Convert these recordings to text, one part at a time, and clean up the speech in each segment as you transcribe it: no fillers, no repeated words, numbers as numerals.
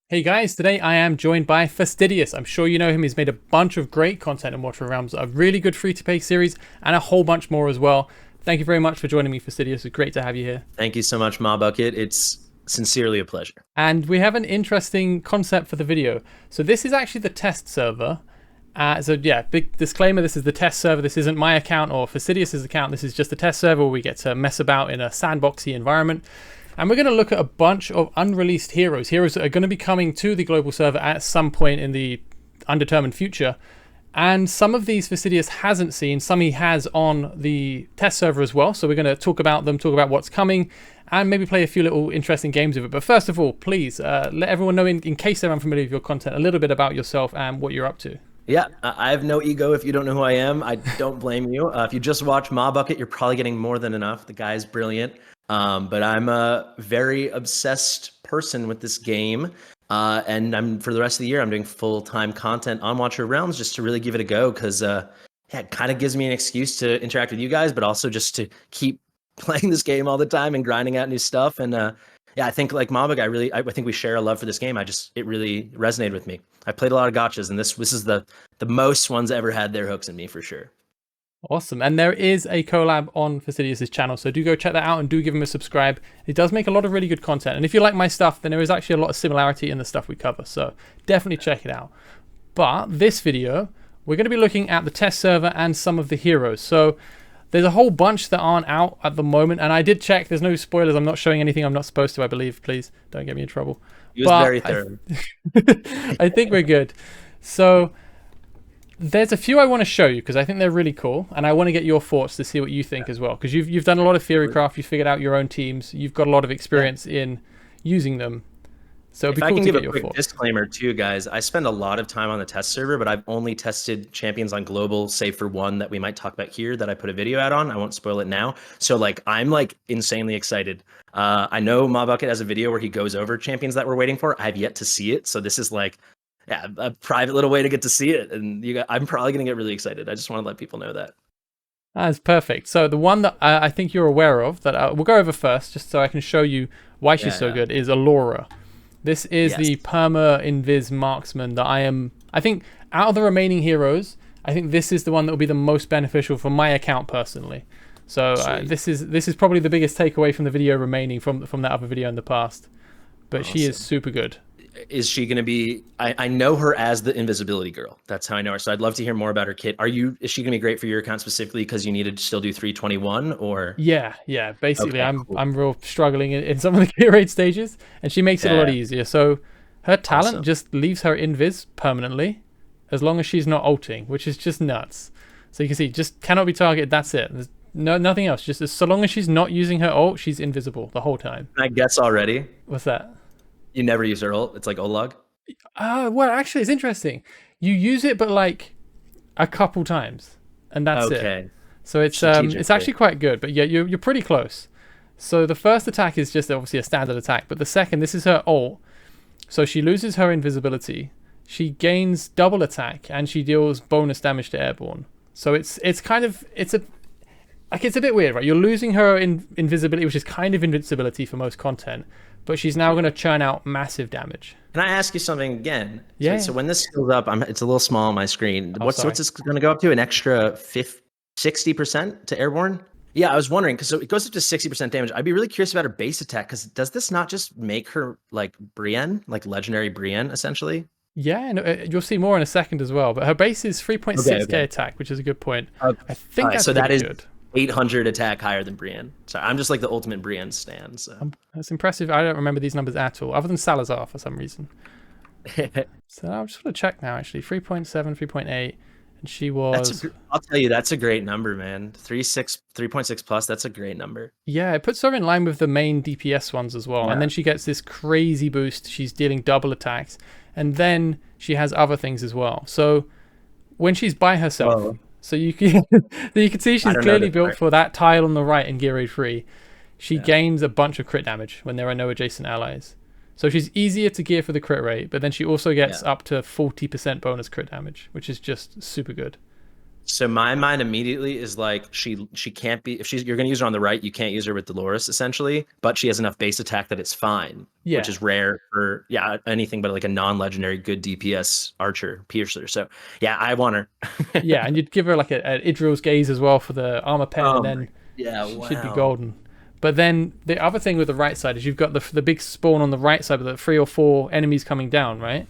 Hey guys, today I am joined by Fastidious. I'm sure you know him. He's made a bunch of great content in Watcher of Realms, a really good free-to-play series, and a whole bunch more as well. Thank you very much for joining me, Fastidious. It's great to have you here. Thank you so much, Ma Bucket. It's sincerely a pleasure. And we have an interesting concept for the video. So this is actually the test server. Big disclaimer, this is the test server. This isn't my account or Fastidious's account. This is just a test server where we get to mess about in a sandboxy environment. And we're going to look at a bunch of unreleased heroes that are going to be coming to the global server at some point in the undetermined future. And some of these Fastidious hasn't seen, some he has on the test server as well. So we're going to talk about them, talk about what's coming, and maybe play a few little interesting games with it. But first of all, please let everyone know, in case they're unfamiliar with your content, a little bit about yourself and what you're up to. Yeah, I have no ego if you don't know who I am. I don't blame you. If you just watch Ma Bucket, you're probably getting more than enough. The guy's brilliant. But I'm a very obsessed person with this game. And for the rest of the year, I'm doing full-time content on Watcher of Realms just to really give it a go because it kind of gives me an excuse to interact with you guys, but also just to keep playing this game all the time and grinding out new stuff. And I think like Mabug, I think we share a love for this game. It really resonated with me. I played a lot of gotchas, and this is the most one's ever had their hooks in me for sure. Awesome. And there is a collab on Fastidious' channel, so do go check that out and do give him a subscribe. He does make a lot of really good content. And if you like my stuff, then there is actually a lot of similarity in the stuff we cover. So definitely check it out. But this video, we're going to be looking at the test server and some of the heroes. So there's a whole bunch that aren't out at the moment. And I did check. There's no spoilers. I'm not showing anything I'm not supposed to, I believe. Please don't get me in trouble. He was very thorough. I think we're good. So there's a few I want to show you because I think they're really cool, and I want to get your thoughts to see what you think as well. Because you've done a lot of theorycraft, you've figured out your own teams, you've got a lot of experience in using them. So it'd be cool to get your thoughts. If I can give a quick disclaimer too, guys, I spend a lot of time on the test server, but I've only tested champions on global, save for one that we might talk about here that I put a video out on. I won't spoil it now. So I'm insanely excited. I know Ma Bucket has a video where he goes over champions that we're waiting for. I have yet to see it, so this is a private little way to get to see it, and I'm probably gonna get really excited. I just want to let people know that. That's perfect. So the one that I think you're aware of that we'll go over first, just so I can show you why she's so good, is Alaura. This is the perma invis marksman that I think out of the remaining heroes, I think this is the one that will be the most beneficial for my account personally. So this is probably the biggest takeaway from the video remaining from that other video in the past. But awesome. She is super good. Is she going to be, I know her as the invisibility girl. That's how I know her. So I'd love to hear more about her kit. Is she going to be great for your account specifically because you need to still do 321 or? Yeah. Basically, okay, I'm real struggling in some of the gear raid stages, and she makes it a lot easier. So her talent just leaves her invis permanently as long as she's not ulting, which is just nuts. So you can see, just cannot be targeted. That's it. There's nothing else. Just so long as she's not using her ult, she's invisible the whole time. I guess already. What's that? You never use her ult? It's like Olog? Well, actually, it's interesting. You use it, but a couple times, and that's it. So it's actually quite good. But yeah, you're pretty close. So the first attack is just obviously a standard attack, but the second, this is her ult. So she loses her invisibility. She gains double attack, and she deals bonus damage to airborne. So it's a bit weird, right? You're losing her invisibility, which is kind of invincibility for most content. But she's now going to churn out massive damage. Can I ask you something again? Yeah. So when this scales up, it's a little small on my screen. What's this going to go up to? An extra 60% to airborne? Yeah, I was wondering because it goes up to 60% damage. I'd be really curious about her base attack because does this not just make her like Brienne, like legendary Brienne, essentially? Yeah, and you'll see more in a second as well. But her base is 3.6k attack, which is a good point. Okay. I think that's good. 800 attack higher than Brienne. Sorry, I'm just like the ultimate Brienne stan. So that's impressive. I don't remember these numbers at all, other than Salazar for some reason. So I'm just going to check now, actually. 3.7, 3.8, and she was... I'll tell you, that's a great number, man. 3.6 plus, that's a great number. Yeah, it puts her in line with the main DPS ones as well. Yeah. And then she gets this crazy boost. She's dealing double attacks. And then she has other things as well. So when she's by herself... Whoa. So you can see she's clearly built for that tile on the right in Gear Raid 3. She gains a bunch of crit damage when there are no adjacent allies. So she's easier to gear for the crit rate, but then she also gets up to 40% bonus crit damage, which is just super good. So my mind immediately is like she can't be if you're gonna use her on the right, you can't use her with Dolores essentially, but she has enough base attack that it's fine, which Yeah. is rare for anything but like a non-legendary good DPS archer piercer. So yeah, I want her. Yeah, and you'd give her like a Idril's Gaze as well for the armor pen, Oh and my, then yeah, she should be wow. golden. But then the other thing with the right side is you've got the big spawn on the right side with the 3 or 4 enemies coming down, right?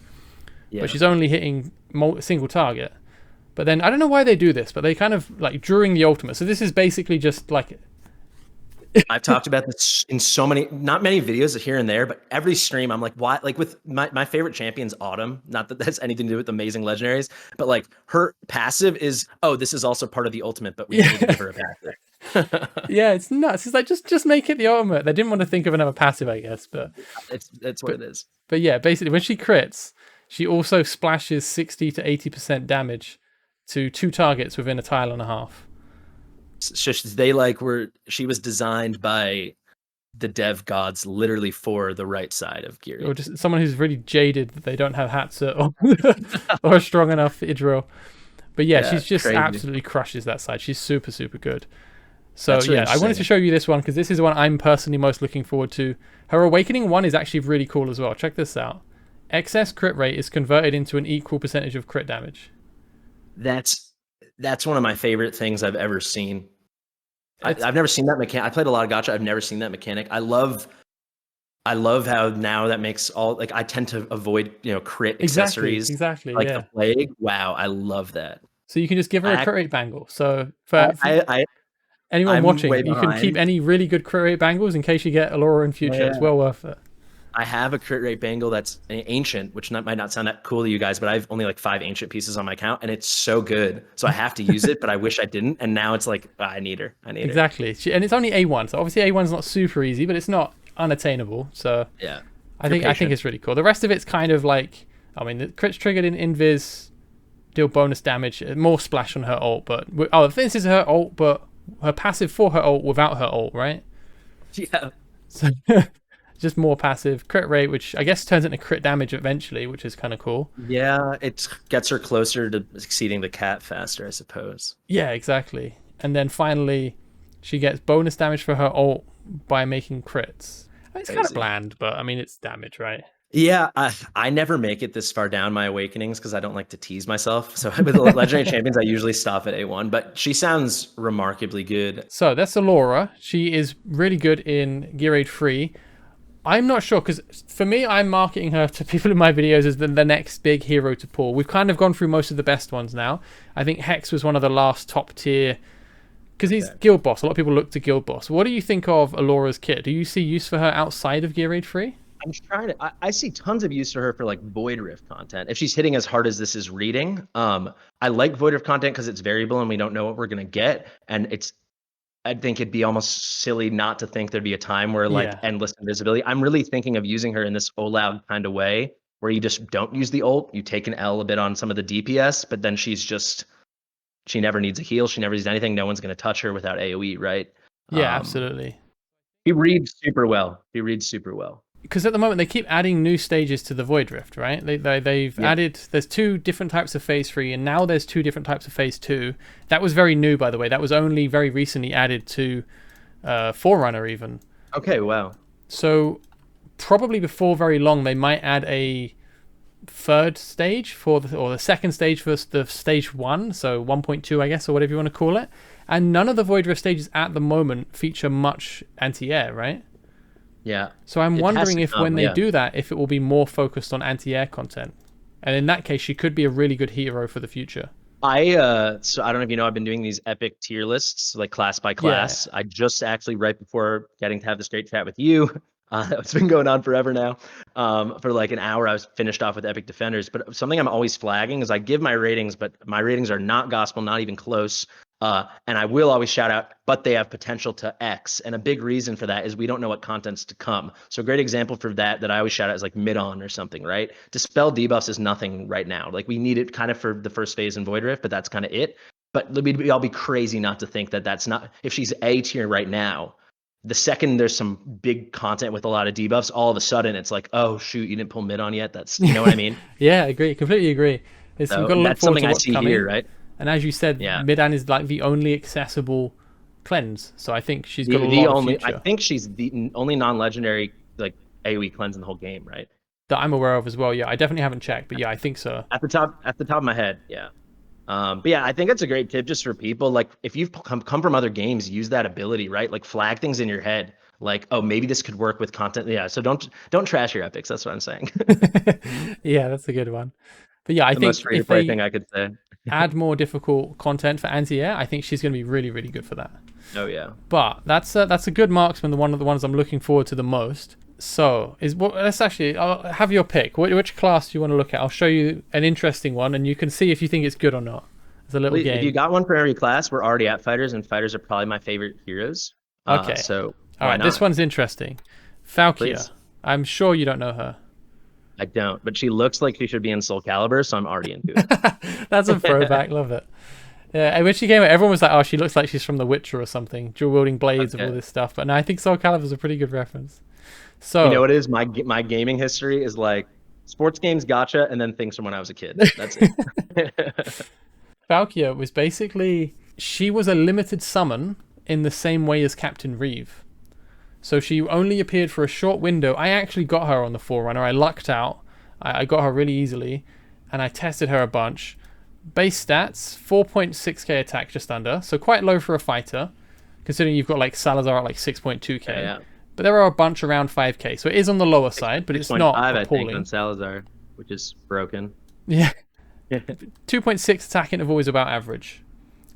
Yeah. But she's only hitting single target. But then I don't know why they do this, but they kind of like during the ultimate. So this is basically just like I've talked about this in so many, not many videos here and there, but every stream I'm like, why? Like with my favorite champion's Autumn. Not that that's anything to do with amazing legendaries, but like her passive is, oh, this is also part of the ultimate, but we need to give her a passive. yeah, it's nuts. It's like just make it the ultimate. They didn't want to think of another passive, I guess, but it's what it is. But yeah, basically when she crits, she also splashes 60 to 80% damage to 2 targets within a tile and a half. So she was designed by the dev gods literally for the right side of Geary. Or just someone who's really jaded that they don't have Hatsa or strong enough Idril. But yeah, she's just crazy. absolutely crushes that side. She's super, super good. So Really yeah, I wanted to show you this one because this is the one I'm personally most looking forward to. Her Awakening one is actually really cool as well. Check this out. Excess crit rate is converted into an equal percentage of crit damage. That's one of my favorite things I've ever seen. I've never seen that mechanic. I played a lot of gacha. I've never seen that mechanic. I love how now that makes all like I tend to avoid crit accessories exactly like yeah. the plague. Wow, I love that. So you can just give her a crit rate bangle. So for anyone watching, you can keep any really good crit rate bangles in case you get Alaura in future. Yeah. It's well worth it. I have a crit rate bangle that's ancient, which might not sound that cool to you guys, but I have only like 5 ancient pieces on my account, and it's so good. So I have to use it, but I wish I didn't. And now it's like, I need her. Exactly. And it's only A1, so obviously A1's not super easy, but it's not unattainable. So yeah, I think it's really cool. The rest of it's kind of like, I mean, the crits triggered in Invis deal bonus damage, more splash on her ult, but this is her ult, but her passive for her ult without her ult, right? Yeah. So just more passive crit rate, which I guess turns into crit damage eventually, which is kind of cool. Yeah, it gets her closer to succeeding the cat faster, I suppose. Yeah, exactly. And then finally, she gets bonus damage for her ult by making crits. I mean, it's kind of bland, but I mean, it's damage, right? Yeah, I never make it this far down my awakenings because I don't like to tease myself. So with the legendary champions, I usually stop at A1, but she sounds remarkably good. So that's Alaura. She is really good in Gear Aid 3. I'm not sure, because for me, I'm marketing her to people in my videos as the next big hero to pull. We've kind of gone through most of the best ones now. I think Hex was one of the last top tier, because he's Guild Boss. A lot of people look to Guild Boss. What do you think of Alaura's kit? Do you see use for her outside of Gear Aid 3? I'm trying to. I see tons of use for her for like Void Rift content. If she's hitting as hard as this is reading, I like Void Rift content because it's variable and we don't know what we're gonna get, and I think it'd be almost silly not to think there'd be a time where like endless invisibility. I'm really thinking of using her in this Olav kind of way where you just don't use the ult. You take an L a bit on some of the DPS, but then she never needs a heal. She never needs anything. No one's going to touch her without AoE, right? Yeah, absolutely. He reads super well. Because at the moment they keep adding new stages to the Void Rift, right? They've added, there's 2 different types of Phase 3, and now there's 2 different types of Phase 2. That was very new, by the way. That was only very recently added to Forerunner even. Okay, wow. So probably before very long they might add a 3rd stage or the 2nd stage for the Stage 1, so 1.2 I guess, or whatever you want to call it. And none of the Void Rift stages at the moment feature much anti-air, right? Yeah. So I'm wondering if when they do that, if it will be more focused on anti-air content. And in that case, she could be a really good hero for the future. So I don't know if you know, I've been doing these epic tier lists, like class by class. Yeah. I just actually, right before getting to have this great chat with you, it's been going on forever now. For like an hour, I was finished off with epic defenders. But something I'm always flagging is I give my ratings, but my ratings are not gospel, not even close. And I will always shout out, but they have potential to X. And a big reason for that is we don't know what content's to come. So a great example for that I always shout out is like mid-on or something, right? Dispel debuffs is nothing right now. Like we need it kind of for the first phase in Void Rift, but that's kind of it. But we'd all be crazy not to think that that's not, if she's A tier right now, the second there's some big content with a lot of debuffs, all of a sudden it's like, oh shoot, you didn't pull mid on yet. That's, you know what I mean? Yeah, I agree. Completely agree. We've got to look that's something to I see coming. Here, right? And as you said, Yeah. Midan is like the only accessible cleanse. So I think she's got a The lot of only, future I think she's the only non-legendary like AoE cleanse in the whole game, right? that I'm aware of as well. Yeah, I definitely haven't checked, but yeah, I think so. At the top of my head, yeah. But yeah, I think that's a great tip just for people. Like if you've come from other games, use that ability, right? Like flag things in your head. Like, oh, maybe this could work with content. Yeah. So don't trash your epics. That's what I'm saying. Yeah, that's a good one. But yeah, I The think most free to if play they thing I could say. add more difficult content for anti-air, I think she's going to be really, really good for that. Oh yeah. But that's a good marksman, the one of the ones I'm looking forward to the most. So let's actually I'll have your pick. Which class do you want to look at? I'll show you an interesting one, and you can see if you think it's good or not. It's a little game. If you got one for every class, we're already at fighters, and fighters are probably my favorite heroes. Okay. So all right, this one's interesting. Falcia. Please. I'm sure you don't know her. I don't, but she looks like she should be in Soul Calibur, so I'm already into it. That's a throwback. Love it. Yeah, and when she came out, everyone was like, "Oh, she looks like she's from The Witcher or something, dual wielding blades and all this stuff." But no, I think Soul Calibur is a pretty good reference. So you know what it is? My gaming history is like sports games, gotcha, and then things from when I was a kid. That's it. Falcia was basically, she was a limited summon in the same way as Captain Reeve. So she only appeared for a short window. I actually got her on the Forerunner. I lucked out. I got her really easily, and I tested her a bunch. Base stats, 4.6k attack, just under. So quite low for a fighter, considering you've got like Salazar at like 6.2k. Yeah. But there are a bunch around 5k, so it is on the lower side, but it's not appalling. I think on Salazar, which is broken. Yeah. 2.6 attack interval is about average.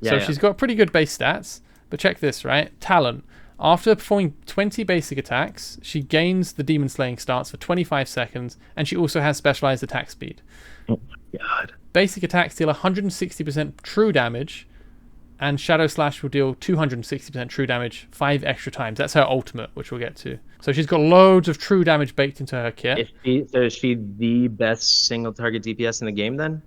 So she's got pretty good base stats. But check this, right? Talent. After performing 20 basic attacks, she gains the Demon Slaying stance for 25 seconds, and she also has specialized attack speed. Oh my god. Basic attacks deal 160% true damage, and Shadow Slash will deal 260% true damage 5 extra times. That's her ultimate, which we'll get to. So she's got loads of true damage baked into her kit. Is she the best single target DPS in the game then?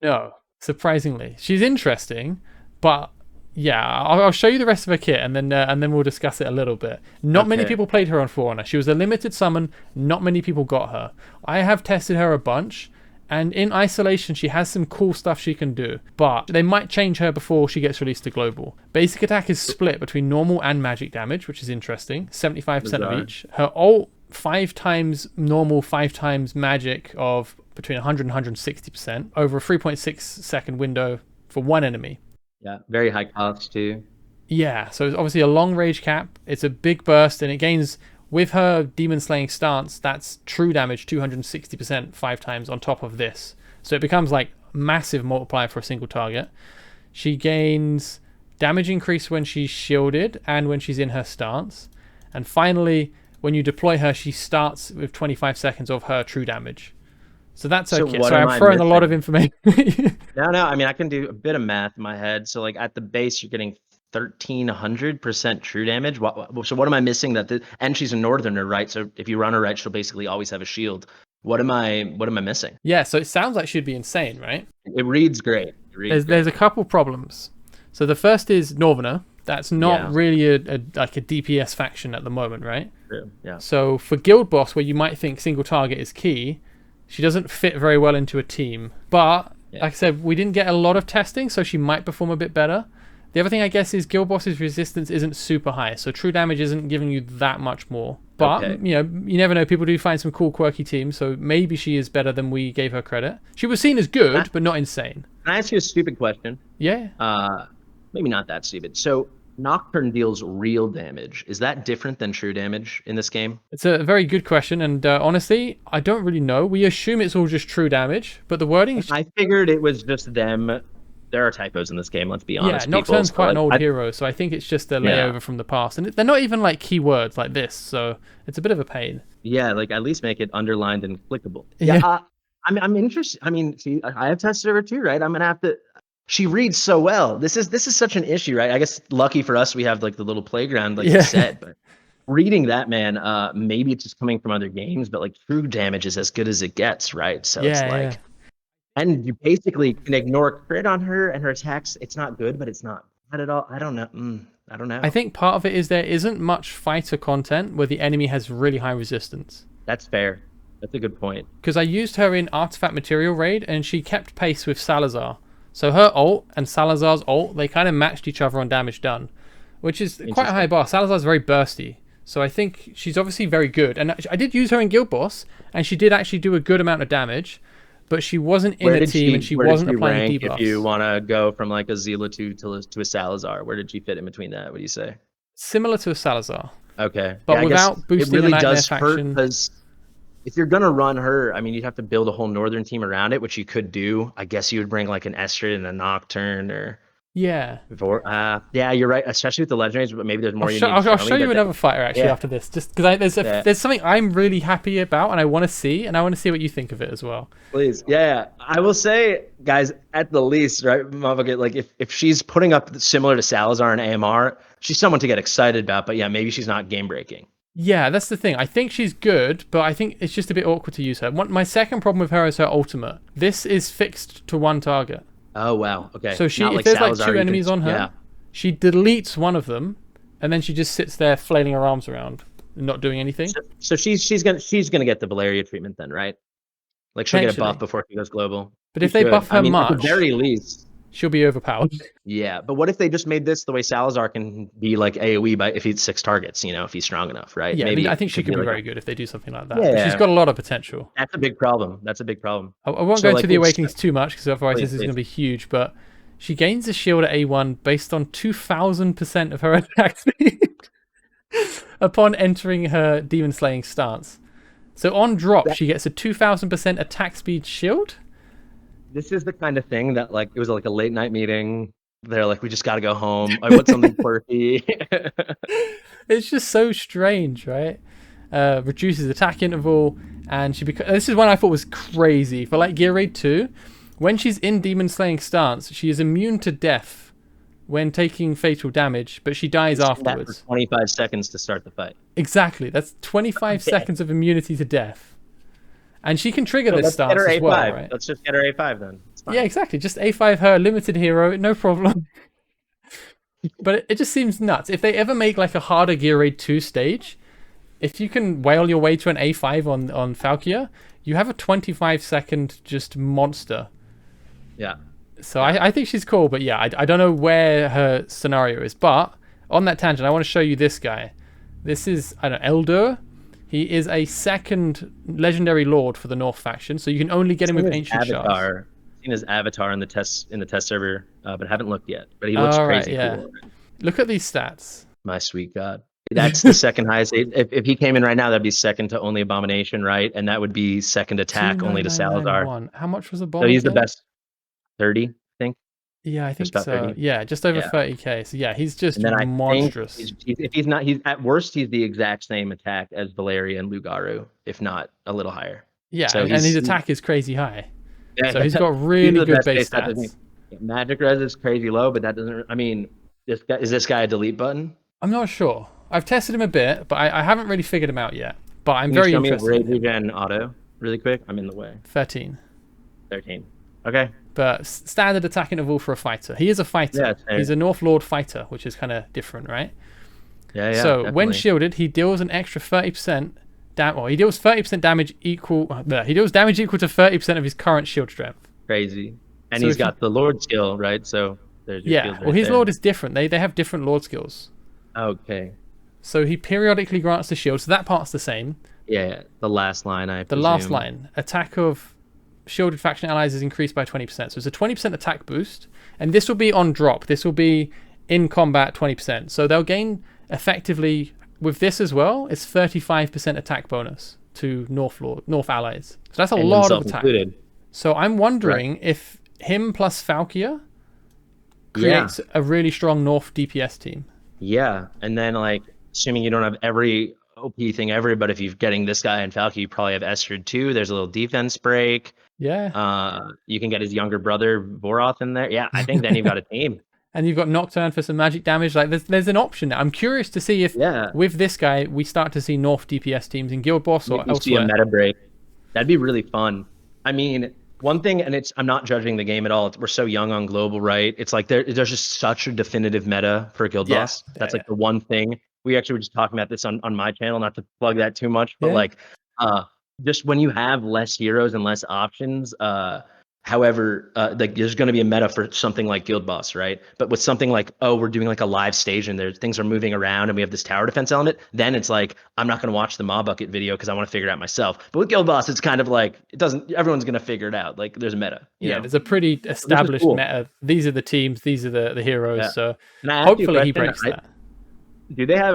No, surprisingly. She's interesting, but yeah, I'll show you the rest of her kit and then we'll discuss it a little bit. Not many people played her on Forerunner. She was a limited summon. Not many people got her. I have tested her a bunch. And in isolation, she has some cool stuff she can do, but they might change her before she gets released to global. Basic attack is split between normal and magic damage, which is interesting, 75% of each. Her ult, 5 times normal, 5 times magic of between 100 and 160% over a 3.6 second window for one enemy. Yeah, very high cost too. Yeah, so it's obviously a long rage cap. It's a big burst, and it gains... With her Demon Slaying stance, that's true damage 260% 5 times on top of this. So it becomes like massive multiplier for a single target. She gains damage increase when she's shielded and when she's in her stance. And finally, when you deploy her, she starts with 25 seconds of her true damage. So that's okay. So I'm throwing a lot of information. No, I mean, I can do a bit of math in my head. So like at the base, you're getting 1,300% true damage. So what am I missing? And she's a northerner, right? So if you run her right, she'll basically always have a shield. What am I missing? Yeah, so it sounds like she'd be insane, right? It reads great. There's a couple problems. So the first is Northerner. That's not really a DPS faction at the moment, right? True. Yeah. So for Guild Boss, where you might think single target is key, she doesn't fit very well into a team. But like I said, we didn't get a lot of testing, so she might perform a bit better. The other thing, I guess, is Guild Boss's resistance isn't super high, so true damage isn't giving you that much more. But, you know, you never know. People do find some cool, quirky teams, so maybe she is better than we gave her credit. She was seen as good, but not insane. Can I ask you a stupid question? Yeah. Maybe not that stupid. So Nocturne deals real damage. Is that different than true damage in this game? It's a very good question, and honestly, I don't really know. We assume it's all just true damage, but the wording... I figured it was just them... There are typos in this game, let's be honest. Yeah, Nocturne's quite an old hero, so I think it's just a layover from the past. And they're not even like keywords like this, so it's a bit of a pain. Yeah, like at least make it underlined and clickable. Yeah, I'm interested. I mean, see, I have tested her too, right? I'm gonna have to. She reads so well. This is such an issue, right? I guess lucky for us, we have like the little playground, like you said. But reading that, man, maybe it's just coming from other games, but like true damage is as good as it gets, right? So it's like. Yeah. And you basically can ignore crit on her and her attacks. It's not good, but it's not bad at all. I don't know. I don't know. I think part of it is there isn't much fighter content where the enemy has really high resistance. That's fair. That's a good point. Because I used her in Artifact Material Raid, and she kept pace with Salazar. So her ult and Salazar's ult, they kind of matched each other on damage done, which is quite a high bar. Salazar's very bursty, so I think she's obviously very good. And I did use her in Guild Boss, and she did actually do a good amount of damage, but she wasn't in a team and she wasn't applying debuffs. If you want to go from like a Zila to a Salazar, where did she fit in between that? What do you say? Similar to a Salazar. Okay. But without boosting it really a Nightmare does faction. Because if you're going to run her, I mean, you'd have to build a whole Northern team around it, which you could do. I guess you would bring like an Estrid and a Nocturne or... Yeah. Yeah, you're right, especially with the legendaries, but maybe there's more I'll show you another fighter actually after this, just because there's something I'm really happy about and I want to see, and I want to see what you think of it as well. Please. Yeah. I will say, guys, at the least, right, like if she's putting up similar to Salazar and AMR, she's someone to get excited about, but yeah, maybe she's not game breaking. Yeah, that's the thing. I think she's good, but I think it's just a bit awkward to use her. My second problem with her is her ultimate. This is fixed to one target. Oh wow. Okay. So if there's like two enemies on her, she deletes one of them, and then she just sits there flailing her arms around, and not doing anything. So she's gonna get the Valeria treatment then, right? Like she'll get a buff before she goes global. But if they buff her much, at the very least, she'll be overpowered. Yeah, but what if they just made this the way Salazar can be like AoE if he hits 6 targets? If he's strong enough, right? Yeah, maybe I think she could be very good if they do something like that. Yeah. But she's got a lot of potential. That's a big problem. I won't go into the Awakenings too much because otherwise this is going to be huge. But she gains a shield at A1 based on 2,000% of her attack speed upon entering her demon slaying stance. So on drop, she gets a 2,000% attack speed shield. This is the kind of thing that like it was like a late night meeting. They're like, we just got to go home. I want something quirky. It's just so strange, right? Reduces attack interval, and this is one I thought was crazy for like Gear Raid 2. When she's in demon slaying stance, she is immune to death when taking fatal damage, but she dies afterwards. For 25 seconds to start the fight. Exactly, that's 25 seconds of immunity to death. And she can trigger this stance as well, right? Let's just get her A5 then. Yeah, exactly. Just A5 her, limited hero, no problem. But it just seems nuts. If they ever make like a harder Gear Raid 2 stage, if you can whale your way to an A5 on Falcia, you have a 25-second just monster. Yeah. So I think she's cool, but yeah, I don't know where her scenario is. But on that tangent, I want to show you this guy. This is, Elddr. He is a second legendary lord for the North faction, so you can only get him with ancient shards. Seen his avatar in the test server, but haven't looked yet. But he looks crazy cool. Look at these stats. My sweet God. That's the second highest. If he came in right now, that'd be second to only Abomination, right? And that would be second attack only to Salazar. How much was Abomination? So he's the best. 30, I think. Yeah, I think so. 30. Yeah, just over 30k. So yeah, he's just monstrous. He's at worst, he's the exact same attack as Valeria and Lugaru, if not a little higher. Yeah, so and his attack is crazy high. Yeah, so he's got really good base stats. Magic res is crazy low, but that doesn't. I mean, is this guy a delete button? I'm not sure. I've tested him a bit, but I haven't really figured him out yet. But I'm very interested. Can you show me Regen auto really quick? I'm in the way. 13. Okay. But standard attack interval for a fighter. He is a fighter. Yeah, he's a North Lord fighter, which is kind of different, right? Yeah. So definitely. When shielded, he deals an extra 30% he deals 30% damage equal. He deals damage equal to 30% of his current shield strength. Crazy. And he's got the Lord skill, right? So there's your shield right his Lord is different. They have different Lord skills. Okay. So he periodically grants the shield. So that part's the same. Yeah. The last line, I presume. The last line. Attack of shielded faction allies is increased by 20%. So it's a 20% attack boost. And this will be on drop. This will be in combat 20%. So they'll gain effectively, with this as well, it's 35% attack bonus to North allies. So that's a lot of attack. Included. So I'm wondering if him plus Falcia creates a really strong North DPS team. Yeah. And then like, assuming you don't have every OP thing ever, but if you're getting this guy and Falcia, you probably have Estrid too. There's a little defense break. Yeah. You can get his younger brother Voroth in there. Yeah, I think then you've got a team. And you've got Nocturne for some magic damage. Like there's an option. I'm curious to see if with this guy we start to see North DPS teams in Guild Boss or elsewhere. See a meta break. That'd be really fun. I mean, one thing, and I'm not judging the game at all. We're so young on global, right? It's like there's just such a definitive meta for Guild Boss. That's like the one thing. We actually were just talking about this on my channel, not to plug that too much, but like just when you have less heroes and less options, However, like there's going to be a meta for something like Guild Boss, right? But with something like, oh, we're doing like a live stage and there's things are moving around and we have this tower defense element, then it's like, I'm not going to watch the Mob Bucket video because I want to figure it out myself. But with Guild Boss, it's kind of like, everyone's going to figure it out. Like there's a meta. You know? There's a pretty established cool meta. These are the teams, these are the heroes. Yeah. So hopefully he breaks that.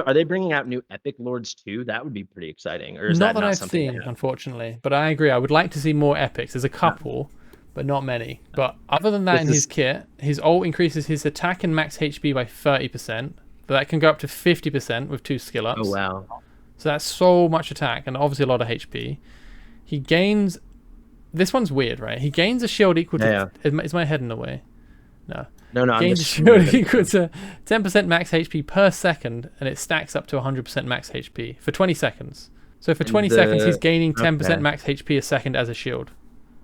Are they bringing out new Epic Lords too? That would be pretty exciting. Or is not that I've seen, unfortunately. But I agree. I would like to see more epics. There's a couple. Yeah. But not many. But other than that, his kit, his ult increases his attack and max HP by 30%. But that can go up to 50% with 2 skill ups. Oh, wow. So that's so much attack and obviously a lot of HP. He gains... This one's weird, right? He gains a shield equal to... Is my head in the way? No. No, gains a shield equal to 10% max HP per second, and it stacks up to 100% max HP for 20 seconds. So for 20 seconds, he's gaining 10% max HP a second as a shield.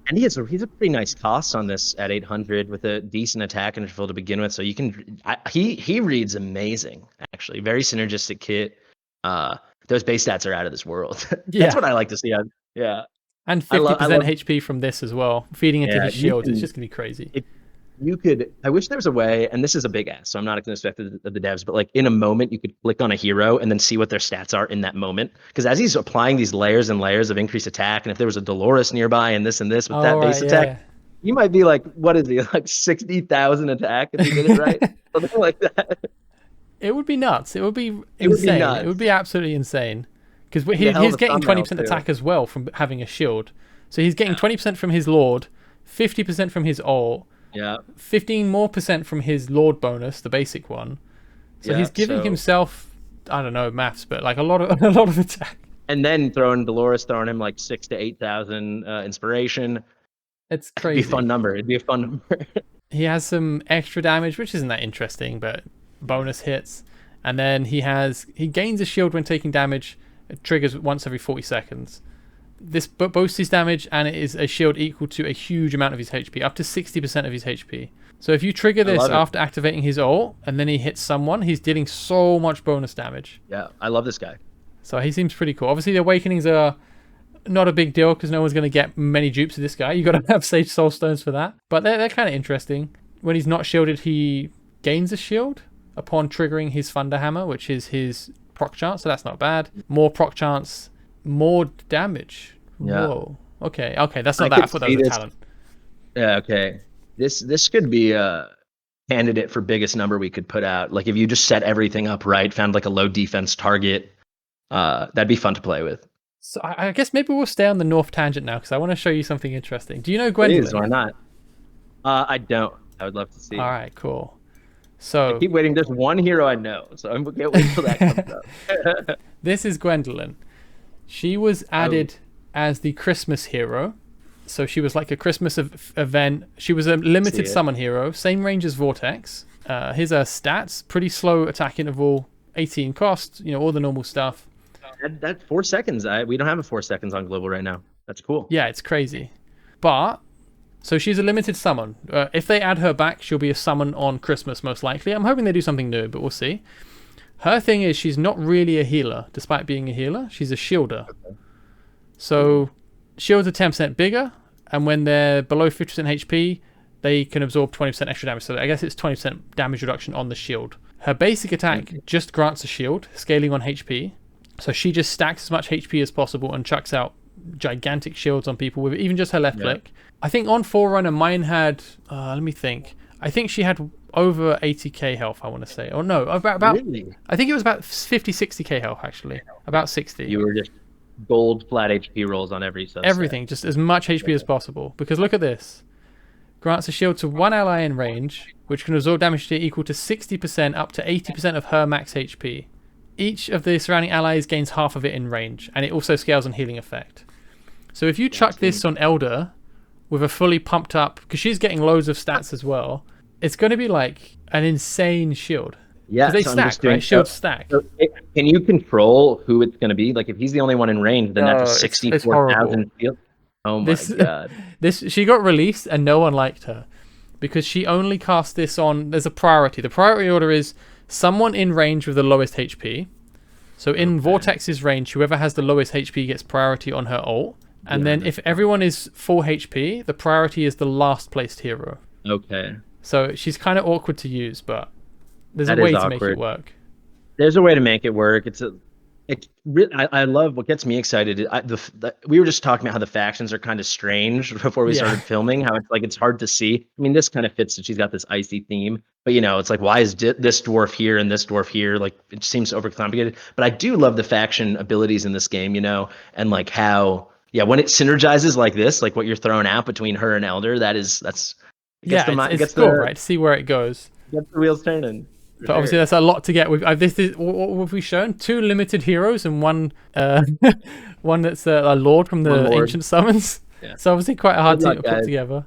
And he's a pretty nice cost on this at 800 with a decent attack interval to begin with. So you can he reads amazing, actually. Very synergistic kit. Those base stats are out of this world. That's what I like to see. Yeah. And 50% HP from this as well, feeding into his shield. It's just gonna be crazy. I wish there was a way, and this is a big ask, so I'm not going to expect the devs, but like in a moment, you could click on a hero and then see what their stats are in that moment. Because as he's applying these layers and layers of increased attack, and if there was a Dolores nearby and this with that base attack, you might be like, what is he, like 60,000 attack if he did it right? Something like that. It would be nuts. It would be insane. It would be absolutely insane. Because he's getting 20% attack as well from having a shield. So he's getting 20% from his Lord, 50% from his ult, 15% more from his Lord bonus, the basic one. So he's giving himself, I don't know maths, but like a lot of attack. And then throwing Dolores, throwing him like 6,000 to 8,000 inspiration. It's crazy. It'd be a fun number. He has some extra damage, which isn't that interesting, but bonus hits. And then he gains a shield when taking damage. It triggers once every 40 seconds. This boosts his damage, and it is a shield equal to a huge amount of his HP, up to 60% of his HP. So if you trigger this after activating his ult, and then he hits someone, he's dealing so much bonus damage. Yeah, I love this guy. So he seems pretty cool. Obviously, the Awakenings are not a big deal, because no one's going to get many dupes of this guy. You got to have Sage Soul Stones for that. But they're kind of interesting. When he's not shielded, he gains a shield upon triggering his Thunder Hammer, which is his proc chance, so that's not bad. More proc chance, more damage. Yeah. Whoa. Okay, that's not that. I thought that was a talent. Yeah, okay. This could be a candidate for biggest number we could put out. Like if you just set everything up right, found like a low defense target, that'd be fun to play with. So I guess maybe we'll stay on the North tangent now, because I want to show you something interesting. Do you know Gwedolyn? Please, why not? I don't. I would love to see. All right, cool. So I keep waiting. There's one hero I know, so I can't wait till that comes up. This is Gwedolyn. She was added as the Christmas hero. So she was like a Christmas event. She was a limited summon hero, same range as Vortex. Here's her stats: pretty slow attack interval, 18 cost, all the normal stuff. That 4 seconds. We don't have a 4 seconds on global right now. That's cool. Yeah, it's crazy. But so she's a limited summon. If they add her back, she'll be a summon on Christmas most likely. I'm hoping they do something new, but we'll see. Her thing is she's not really a healer, despite being a healer. She's a shielder. Okay. So shields are 10% bigger, and when they're below 50% HP, they can absorb 20% extra damage. So I guess it's 20% damage reduction on the shield. Her basic attack just grants a shield, scaling on HP. So she just stacks as much HP as possible and chucks out gigantic shields on people with even just her left click. I think on Forerunner, mine had, let me think. I think she had over 80k health, I want to say. Or no, about really? I think it was about 50, 60k health, actually. About 60. You were just gold flat HP rolls on every subset. Everything, just as much HP as possible. Because look at this. Grants a shield to one ally in range, which can absorb damage equal to 60% up to 80% of her max HP. Each of the surrounding allies gains half of it in range, and it also scales on healing effect. So if you chuck this on Elddr with a fully pumped up, because she's getting loads of stats as well, it's going to be like an insane shield. Yeah, they stack, right? Shields stack. So can you control who it's going to be? Like if he's the only one in range, then that's a 64,000 shield. Oh my god! She got released and no one liked her because she only cast this on. There's a priority. The priority order is someone in range with the lowest HP. So in Vortex's range, whoever has the lowest HP gets priority on her ult. And then if everyone is full HP, the priority is the last placed hero. Okay. So she's kind of awkward to use, but there's That a way is to make it awkward. work. There's a way to make it work. I love what gets me excited. We were just talking about how the factions are kind of strange before we started filming. How it's hard to see. I mean, this kind of fits that she's got this icy theme, but it's like, why is this dwarf here and this dwarf here? Like, it seems overcomplicated. But I do love the faction abilities in this game, and like how when it synergizes like this, like what you're throwing out between her and Elddr, that's it's cool, right? To see where it goes. Gets the wheels turning. But obviously, that's a lot to get. This is what have we shown? 2 limited heroes and one one that's a lord from the ancient summons. Yeah. So obviously, quite hard to put together.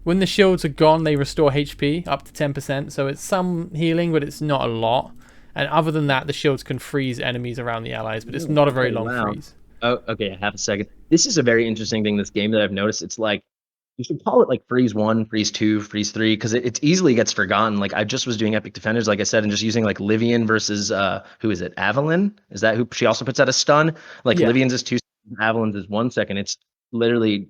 When the shields are gone, they restore HP up to 10%. So it's some healing, but it's not a lot. And other than that, the shields can freeze enemies around the allies, but it's not a very long freeze. Oh, okay. Half a second. This is a very interesting thing. This game that I've noticed. It's like, you should call it like freeze 1, freeze 2, freeze 3, because it easily gets forgotten. Like, I just was doing Epic Defenders, like I said, and just using like Livian versus who is it? Avalyn? Is that who she also puts out a stun? Like Livian's is 2 seconds, Avalyn's is 1 second. It's literally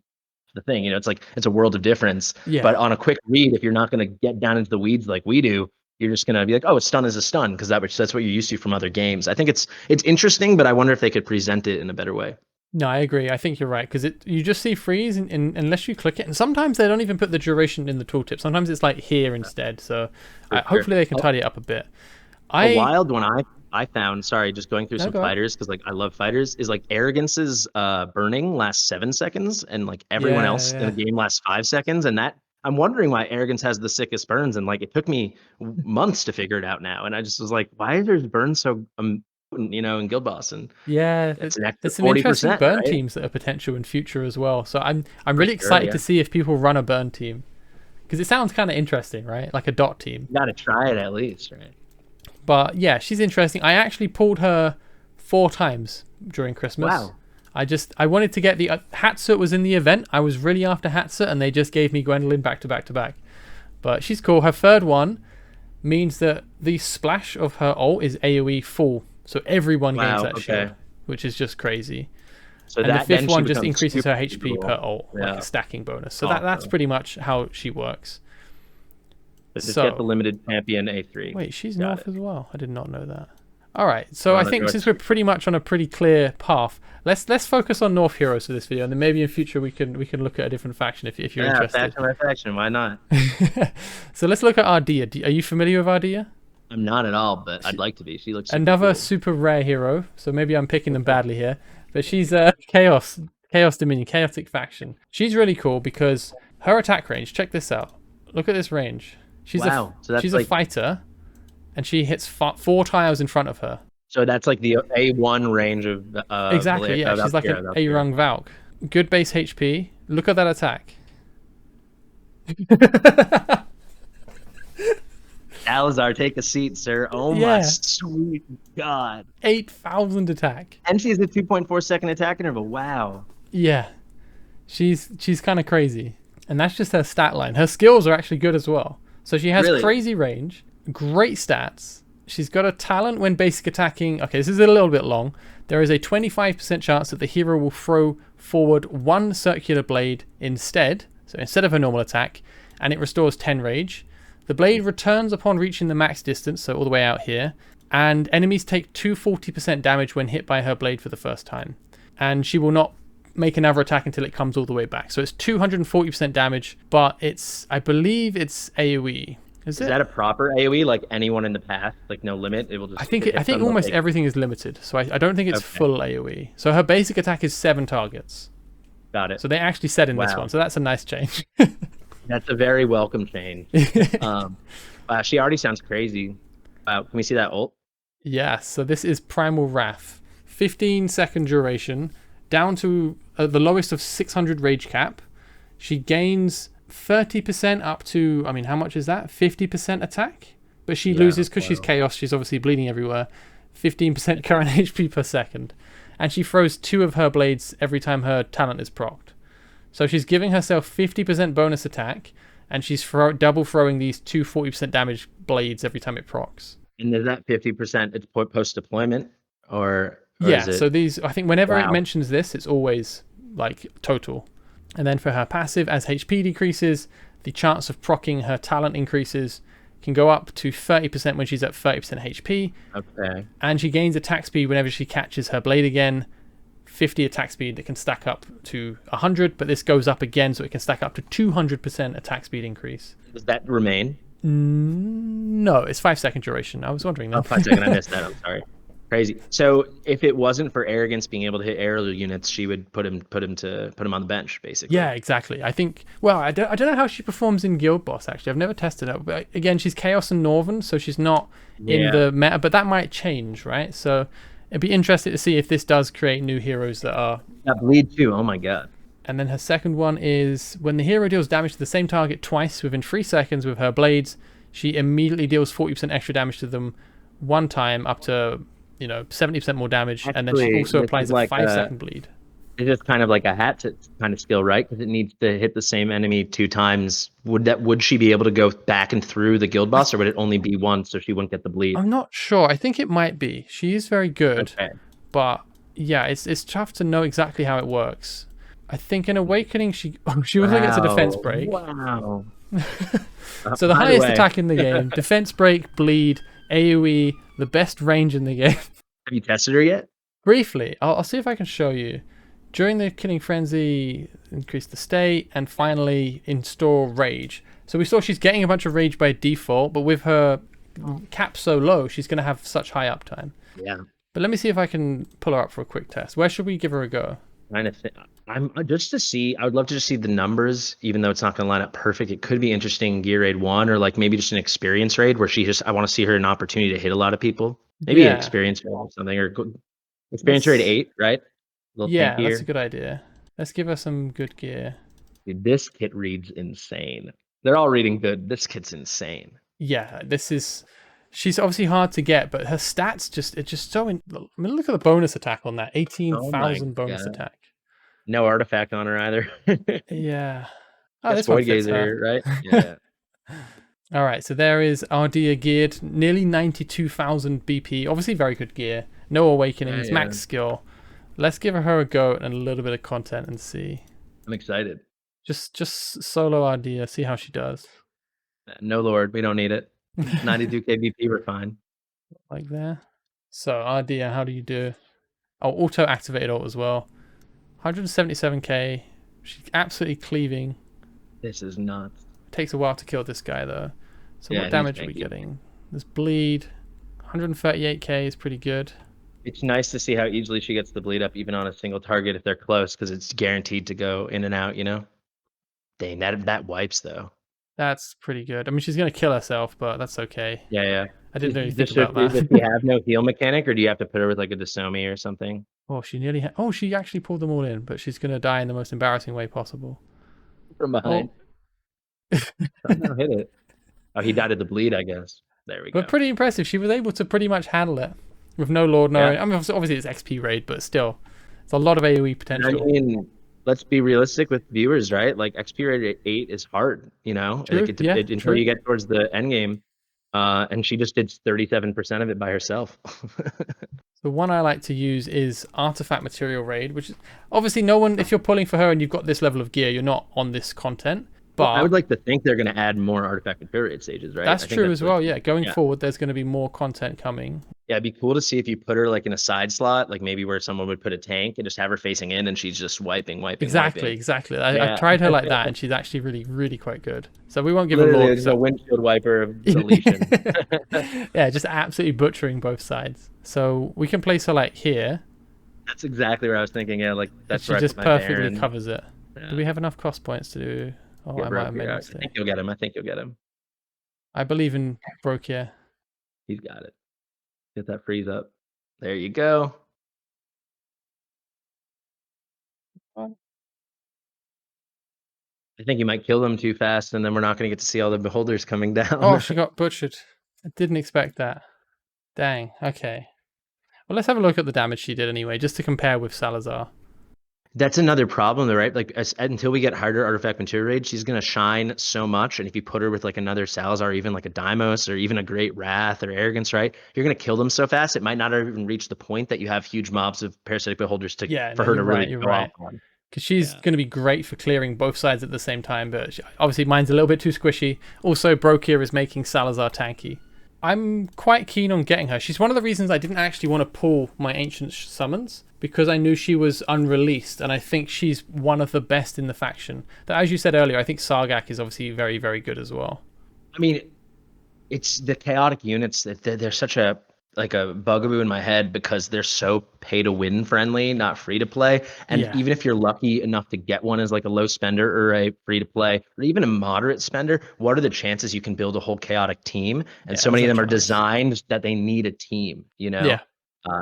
the thing. It's like it's a world of difference. Yeah. But on a quick read, if you're not going to get down into the weeds like we do, you're just going to be like, oh, a stun is a stun, because that's what you're used to from other games. I think it's interesting, but I wonder if they could present it in a better way. No, I agree. I think you're right, because you just see freeze unless you click it, and sometimes they don't even put the duration in the tooltip. Sometimes it's like here instead. So hopefully they can tidy it up a bit. A wild one I found. Sorry, just going through some fighters, because like I love fighters. Is like Arrogance's burning lasts 7 seconds, and like everyone else in the game lasts 5 seconds, and that. I'm wondering why Arrogance has the sickest burns, and like it took me months to figure it out now, and I just was like, why are their burns so in Guild Boss? And there's some interesting burn teams that are potential in future as well. So I'm really excited to see if people run a burn team, because it sounds kind of interesting, right? Like a dot team. You gotta try it at least, right? But yeah, she's interesting. I actually pulled her 4 times during Christmas. Wow. I wanted to get the Hatsuit was in the event. I was really after Hatsuit, and they just gave me Gwedolyn back to back to back. But she's cool. Her 3rd one means that the splash of her ult is AoE full. So everyone gains that shield, which is just crazy. So and the 5th one just increases her HP per ult, like a stacking bonus. So that's pretty much how she works. But just get the limited champion A3. Wait, she's North as well. I did not know that. All right, so I think since we're pretty much on a pretty clear path, let's focus on North heroes for this video, and then maybe in future we can look at a different faction if you're interested. Yeah, faction, why not? So let's look at Ardea. Are you familiar with Ardea? I'm not at all, but I'd like to be. She looks another super rare hero, so maybe I'm picking them badly here, but she's Chaos Dominion, Chaotic faction. She's really cool because her attack range. Check this out. Look at this range. She's a fighter. And she hits 4 tiles in front of her. So that's like the A1 range of... exactly, yeah. She's like an A-rung Valk. Good base HP. Look at that attack. Salazar, take a seat, sir. Oh my sweet God. 8,000 attack. And she's a 2.4 second attack interval. Wow. Yeah. She's kind of crazy. And that's just her stat line. Her skills are actually good as well. So she has crazy range. Great stats. She's got a talent when basic attacking. Okay, this is a little bit long. There is a 25% chance that the hero will throw forward 1 circular blade instead. So instead of her normal attack, and it restores 10 rage. The blade returns upon reaching the max distance, so all the way out here. And enemies take 240% damage when hit by her blade for the first time. And she will not make another attack until it comes all the way back. So it's 240% damage, but I believe it's AoE. Is that a proper AoE, like anyone in the path, like no limit? It will just. I think almost everything is limited, so I don't think it's full AoE. So her basic attack is 7 targets. Got it. So they actually said in this one, so that's a nice change. That's a very welcome change. She already sounds crazy. Can we see that ult? Yeah. So this is Primal Wrath, 15-second duration, down to the lowest of 600 rage cap. She gains 30% up to, I mean, how much is that? 50% attack? But she loses because she's Chaos. She's obviously bleeding everywhere. 15% current HP per second. And she throws 2 of her blades every time her talent is procced. So she's giving herself 50% bonus attack, and she's double throwing these 2 40% damage blades every time it procs. And is that 50% it's post-deployment? Or yeah, so these, I think whenever it mentions this, it's always like total. And then for her passive, as HP decreases, the chance of proccing her talent increases, can go up to 30% when she's at 30% HP. Okay. And she gains attack speed whenever she catches her blade again. 50 attack speed that can stack up to 100, but this goes up again, so it can stack up to 200% attack speed increase. Does that remain? No, it's 5-second duration. I was wondering that. Oh, 5 seconds. I missed that. I'm sorry. Crazy. So if it wasn't for arrogance being able to hit aerial units, she would put him on the bench, basically. Yeah, exactly. I think. Well, I don't know how she performs in Guild Boss. Actually, I've never tested her. But again, she's Chaos and Northern, so she's not in the meta. But that might change, right? So it'd be interesting to see if this does create new heroes that are. That bleed too. Oh my god. And then her second one is when the hero deals damage to the same target twice within 3 seconds with her blades, she immediately deals 40% extra damage to them one time up to 70% more damage. Actually, and then she also applies a like 5-second bleed. It's just kind of like a hat kind of skill, right? Because it needs to hit the same enemy 2 times. Would she be able to go back and through the guild boss, or would it only be once, so she wouldn't get the bleed? I'm not sure. I think it might be. She is very good, Okay. but yeah, it's tough to know exactly how it works. I think in Awakening she also gets a defense break. Wow. So the highest attack in the game, defense break, bleed, AoE, the best range in the game. Have you tested her yet? Briefly, I'll see if I can show you. During the Killing Frenzy, increase the state, and finally install Rage. So we saw she's getting a bunch of Rage by default, but with her cap so low, she's going to have such high uptime. Yeah. But let me see if I can pull her up for a quick test. Where should we give her a go? I'm just to see. I would love to just see the numbers, even though it's not going to line up perfect. It could be interesting gear raid 1, or like maybe just an experience raid where I want to see her an opportunity to hit a lot of people. Maybe an experience raid or something, or experience raid 8, right? Yeah, that's a good idea. Let's give her some good gear. Dude, this kit reads insane. They're all reading good. This kit's insane. Yeah, she's obviously hard to get, but her stats look at the bonus attack on that. 18,000 bonus attack. No artifact on her either. Yeah. Oh, this Void Gazer, right? Yeah. All right, so there is Ardea geared, nearly 92,000 BP. Obviously very good gear. No awakenings, max skill. Let's give her a go and a little bit of content and see. I'm excited. Just solo Ardea, see how she does. No lord, we don't need it. 92k BP, we're fine. Like there. So Ardea, how do you do? Oh, auto activated ult as well. 177k. She's absolutely cleaving. This is nuts. Takes a while to kill this guy though. So what damage are we getting? This bleed. 138k is pretty good. It's nice to see how easily she gets the bleed up even on a single target if they're close, because it's guaranteed to go in and out, Dang, that wipes though. That's pretty good. I mean, she's going to kill herself, but that's okay. Yeah. I didn't really think about that. Does she have no heal mechanic, or do you have to put her with like a Dysomia or something? Oh, she actually pulled them all in, but she's going to die in the most embarrassing way possible. From behind. Somehow hit it. Oh, he died of the bleed, I guess. There we go. But pretty impressive. She was able to pretty much handle it with no Lord, no. I mean, obviously it's XP raid, but still, it's a lot of AoE potential. I mean, let's be realistic with viewers, right? Like XP raid 8 is hard, True. Until you get towards the end game. And she just did 37% of it by herself. The one I like to use is Artifact Material Raid, which is obviously no one, if you're pulling for her and you've got this level of gear, you're not on this content. But I would like to think they're going to add more Artifact Material Raid stages, right? That's true as well, yeah. Going forward, there's going to be more content coming. Yeah, it'd be cool to see if you put her like in a side slot, like maybe where someone would put a tank and just have her facing in and she's just wiping. Exactly. I tried her like that and she's actually really, really quite good. So we won't give her more. It's a windshield wiper of deletion. Yeah, just absolutely butchering both sides. So we can place her like here. That's exactly where I was thinking. Yeah, like that's she just perfectly covers it. Yeah. Do we have enough cost points to do? Oh, I might have made a mistake. I think you'll get him. I believe in Broke here. He's got it. Get that freeze up. There you go. I think you might kill them too fast, and then we're not going to get to see all the beholders coming down. Oh, she got butchered. I didn't expect that. Dang. Okay. Well, let's have a look at the damage she did anyway, just to compare with Salazar. That's another problem, though, right? Like until we get harder Artifact Material Raid, she's going to shine so much. And if you put her with like another Salazar, even like a Deimos or even a Great Wrath or Arrogance, right? You're going to kill them so fast, it might not even reach the point that you have huge mobs of Parasitic Beholders for her to really go off on. because she's going to be great for clearing both sides at the same time, but obviously mine's a little bit too squishy. Also, Brokir is making Salazar tanky. I'm quite keen on getting her. She's one of the reasons I didn't actually want to pull my Ancient Summons, because I knew she was unreleased, and I think she's one of the best in the faction. As you said earlier, I think Sargak is obviously very, very good as well. I mean, it's the chaotic units that they're such a bugaboo in my head because they're so pay to win friendly, not free to play. And even if you're lucky enough to get one as like a low spender or a free to play or even a moderate spender, what are the chances you can build a whole chaotic team? And so many of them are designed that they need a team, you know? Yeah.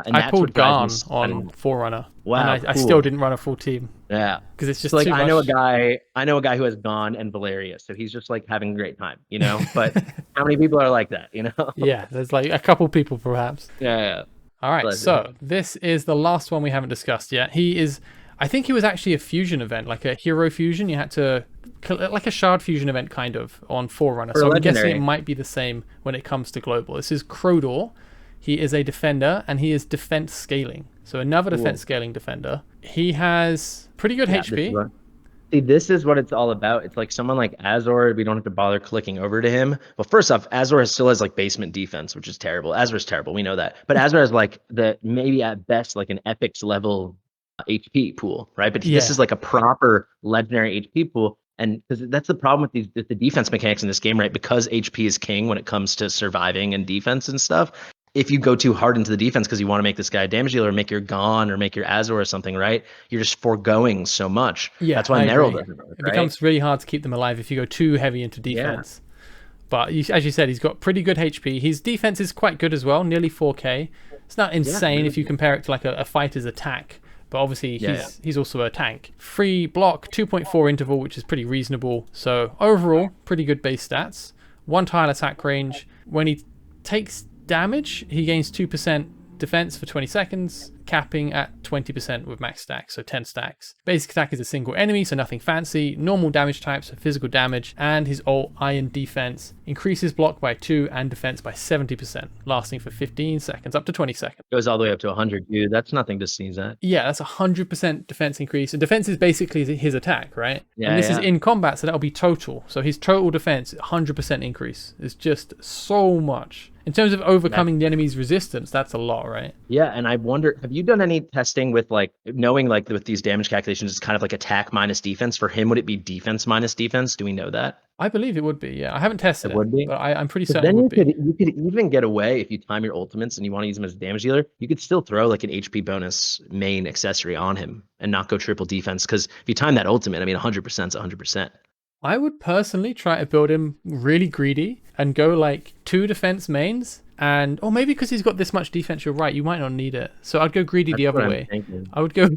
And I pulled Garn on Forerunner. Wow, and I still didn't run a full team. Yeah, because it's just like too much. I know a guy who has Garn and Valeria, so he's just like having a great time, you know. But how many people are like that, you know? Yeah, there's like a couple people perhaps. Yeah. All right, so this is the last one we haven't discussed yet. I think he was actually a fusion event, like a hero fusion. You had to, like a shard fusion event kind of on Forerunner. So I'm guessing it might be the same when it comes to global. This is Krodor. He is a defender, and he is defense scaling. So another defense scaling defender. He has pretty good HP. This is what it's all about. It's like someone like Azor, we don't have to bother clicking over to him. Well, first off, Azor still has like basement defense, which is terrible. Azor's terrible, we know that. But Azor has like maybe at best like an epics level HP pool, right? But this is like a proper legendary HP pool. And because that's the problem with the defense mechanics in this game, right? Because HP is king when it comes to surviving and defense and stuff. If you go too hard into the defense because you want to make this guy a damage dealer or make your Gon or make your Azor or something, right? You're just foregoing so much. Yeah, that's why Meryl doesn't work, It becomes really hard to keep them alive if you go too heavy into defense. But as you said, he's got pretty good HP. His defense is quite good as well, nearly 4k. It's not insane if you compare it to like a fighter's attack. But obviously, he's also a tank. Free block, 2.4 interval, which is pretty reasonable. So overall, pretty good base stats. 1 tile attack range. When he takes damage, he gains 2% defense for 20 seconds, capping at 20% with max stacks, so 10 stacks. Basic attack is a single enemy, so nothing fancy. Normal damage types, so physical damage, and his ult, Iron Defense, increases block by 2 and defense by 70%, lasting for 15 seconds, up to 20 seconds. Goes all the way up to 100, dude. That's nothing to sneeze at. Yeah, that's 100% defense increase, and defense is basically his attack, right? Yeah, and this is in combat, so that'll be total. So his total defense, 100% increase. It's just so much. In terms of overcoming the enemy's resistance, that's a lot, right? Yeah, and I wonder, have you done any testing with like knowing like with these damage calculations, it's kind of like attack minus defense? For him, would it be defense minus defense? Do we know that? I believe it would be, yeah. I haven't tested it, would be? but I'm pretty certain it would be. You could even get away if you time your ultimates and you want to use him as a damage dealer. You could still throw like an HP bonus main accessory on him and not go triple defense. Because if you time that ultimate, I mean, 100% is 100%. I would personally try to build him really greedy and go like 2 defense mains. And or maybe because he's got this much defense, you're right, you might not need it. So I'd go greedy the other way. I would go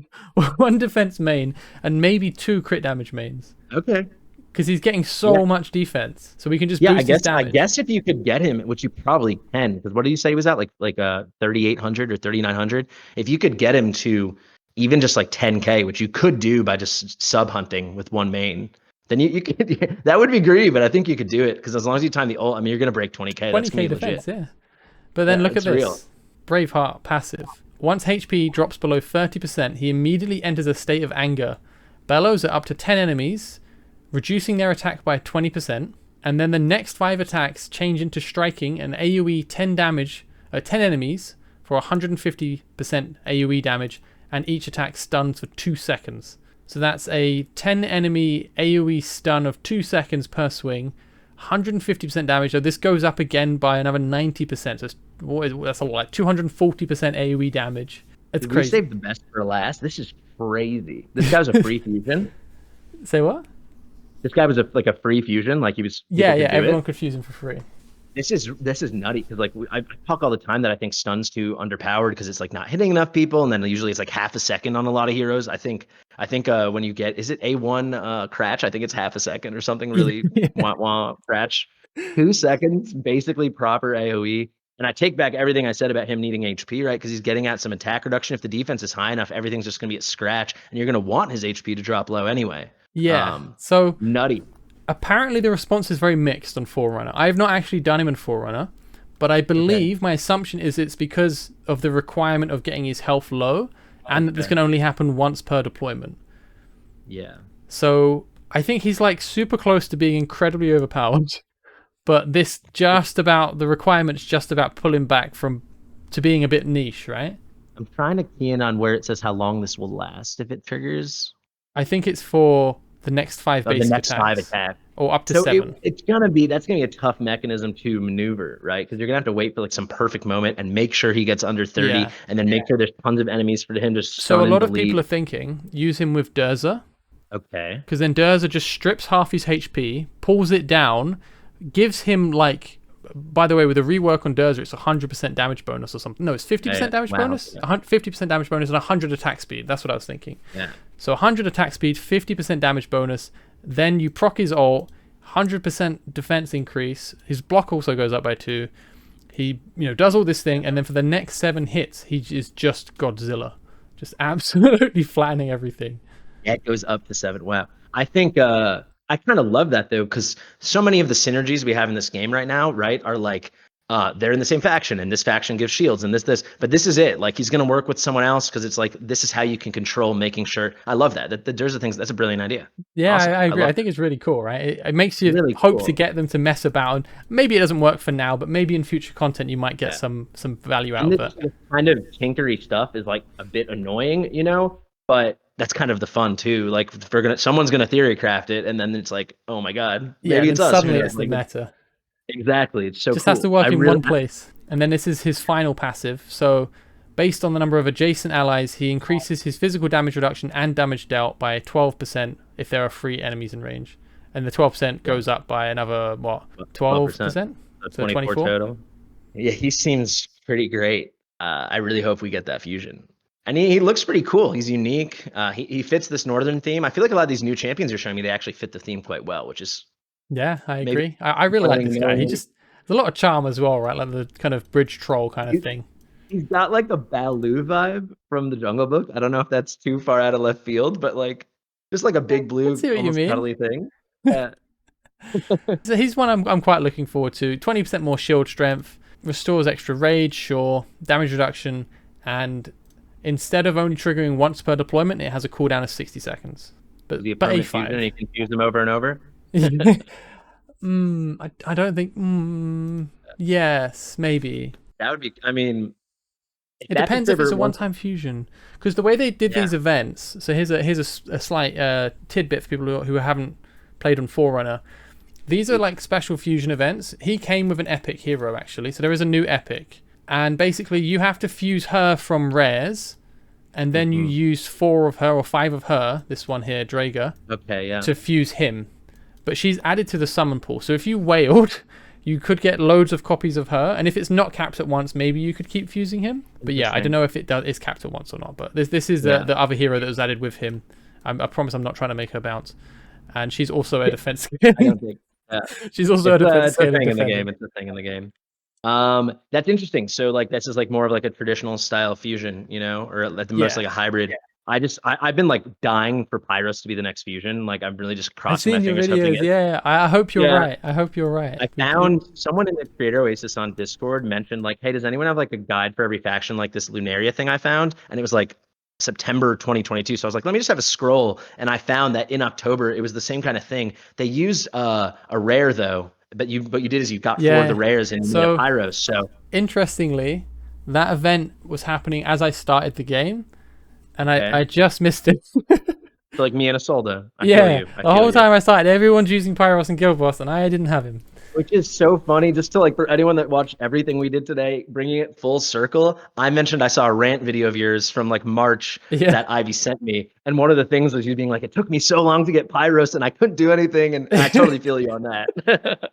1 defense main and maybe 2 crit damage mains. Okay. Because he's getting so much defense, so we can just boost his damage. I guess if you could get him, which you probably can, because what did you say he was at, like 3,800 or 3,900? If you could get him to even just like 10k, which you could do by just sub hunting with 1 main. Then you could, that would be greedy, but I think you could do it because as long as you time the ult, I mean, you're gonna break 20k. 20k defense, legit. But then look at this. Real. Braveheart passive. Once HP drops below 30%, he immediately enters a state of anger, bellows at up to 10 enemies, reducing their attack by 20%, and then the next 5 attacks change into striking and AoE 10 damage, 10 enemies for 150% AoE damage, and each attack stuns for 2 seconds. So that's a 10 enemy AoE stun of 2 seconds per swing, 150% damage. So this goes up again by another 90%. So that's a lot, like 240% AoE damage. It's crazy. We saved the best for last. This is crazy. This guy was a free fusion. Say what? This guy was like a free fusion. Like he was. Yeah. Everyone could fuse him for free. This is nutty because like I talk all the time that I think stun's too underpowered because it's like not hitting enough people, and then usually it's like half a second on a lot of heroes. I think when you get, is it A1 Cratch? I think it's half a second or something really wah Cratch. 2 seconds, basically proper AoE. And I take back everything I said about him needing HP, right? Because he's getting at some attack reduction. If the defense is high enough, everything's just going to be at scratch, and you're going to want his HP to drop low anyway. Yeah. So nutty. Apparently the response is very mixed on Forerunner. I have not actually done him in Forerunner, but I believe my assumption is it's because of the requirement of getting his health low, and that this can only happen once per deployment. Yeah. So I think he's like super close to being incredibly overpowered. But the requirements just about pulling back to being a bit niche, right? I'm trying to key in on where it says how long this will last if it triggers. I think it's for the next 5 basic the next attacks. 5 attacks. Or up to So 7. that's gonna be a tough mechanism to maneuver, right? Because you're gonna have to wait for like some perfect moment and make sure he gets under 30, Yeah. and then make sure there's tons of enemies for him to stun So a lot and of people are thinking use him with Durza, Okay. because then Durza just strips half his HP, pulls it down, gives him like. By the way, with a rework on Durza, it's 100% damage bonus or something. No, it's 50% damage bonus, 50% damage bonus, and 100 attack speed. That's what I was thinking. Yeah. So 100 attack speed, 50% damage bonus. Then you proc his ult, 100% defense increase. His block also goes up by 2. He, does all this thing, and then for the next 7 hits, he is just Godzilla, just absolutely flattening everything. Yeah, it goes up to 7. Wow. I think I kind of love that though, because so many of the synergies we have in this game right now, right, are like they're in the same faction, and this faction gives shields, and this, but this is it. Like he's gonna work with someone else because it's like this is how you can control making sure. I love that. There's the things. That's a brilliant idea. Yeah, Awesome. I agree. I think it's really cool, right? It makes you really hope cool. to get them to mess about. And maybe it doesn't work for now, but maybe in future content you might get some value out of it. This kind of tinkery stuff is like a bit annoying, but that's kind of the fun too. Like someone's gonna theory craft it, and then it's like, oh my god, maybe it's us. Suddenly it's the meta. Exactly, it's so just cool. Has to work in one place. And then this is his final passive. So based on the number of adjacent allies, he increases his physical damage reduction and damage dealt by 12% if there are 3 enemies in range. And the 12% goes up by another, 12%? So 24 total. Yeah, he seems pretty great. I really hope we get that fusion. And he looks pretty cool. He's unique. He fits this northern theme. I feel like a lot of these new champions you're showing me, they actually fit the theme quite well, which is... Yeah, I agree. I really like this guy. There's a lot of charm as well, right? Like the kind of bridge troll kind of thing. He's got like the Baloo vibe from the Jungle Book. I don't know if that's too far out of left field, but like just like a big blue, almost cuddly thing. Yeah. So he's one I'm quite looking forward to. 20% more shield strength, restores extra rage, sure, damage reduction, and instead of only triggering once per deployment, it has a cooldown of 60 seconds. But A5. And you can use them over and over. I don't think. Yes, maybe. That would be. I mean, it depends if it's a one-time fusion, because the way they did these events. So here's a slight tidbit for people who haven't played on Forerunner. These are like special fusion events. He came with an epic hero actually, so there is a new epic, and basically you have to fuse her from rares, and then you use 4 of her or 5 of her. This one here, Drayga. Okay, yeah. To fuse him. But she's added to the summon pool. So if you wailed, you could get loads of copies of her. And if it's not capped at once, maybe you could keep fusing him. But yeah, I don't know if it's capped at once or not. But this is the other hero that was added with him. I promise I'm not trying to make her bounce. And she's also a defense. I don't think. She's also a defense. It's a thing in the game. It's a thing in the game. That's interesting. So like this is like more of like a traditional style fusion, or at the most like a hybrid. Yeah. I've been like dying for Pyros to be the next fusion. Like I'm really just crossing my fingers. I hope you're right. I hope you're right. I found someone in the Creator Oasis on Discord mentioned like, hey, does anyone have like a guide for every faction like this Lunaria thing I found? And it was like September 2022. So I was like, let me just have a scroll. And I found that in October it was the same kind of thing. They used a rare though, but what you did is you got 4 of the rares in Pyros. So interestingly, that event was happening as I started the game. And I just missed it. Like me and Isolde. The whole time I started, everyone's using Pyros and Guild Boss, and I didn't have him. Which is so funny, just to like, for anyone that watched everything we did today, bringing it full circle. I mentioned I saw a rant video of yours from like March that Ivy sent me. And one of the things was you being like, it took me so long to get Pyros and I couldn't do anything. And I totally feel you on that.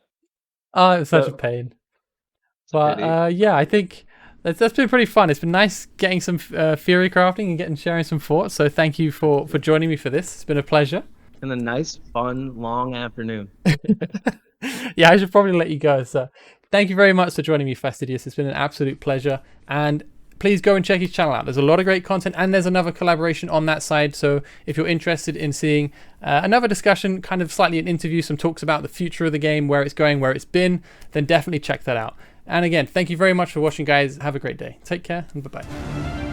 Oh, it was such a pain. But I think that's been pretty fun. It's been nice getting some theory crafting and sharing some thoughts. So thank you for joining me for this. It's been a pleasure. And a nice, fun, long afternoon. Yeah, I should probably let you go. So thank you very much for joining me, Fastidious. It's been an absolute pleasure. And please go and check his channel out. There's a lot of great content, and there's another collaboration on that side. So if you're interested in seeing another discussion, kind of slightly an interview, some talks about the future of the game, where it's going, where it's been, then definitely check that out. And again, thank you very much for watching, guys. Have a great day. Take care, and bye-bye.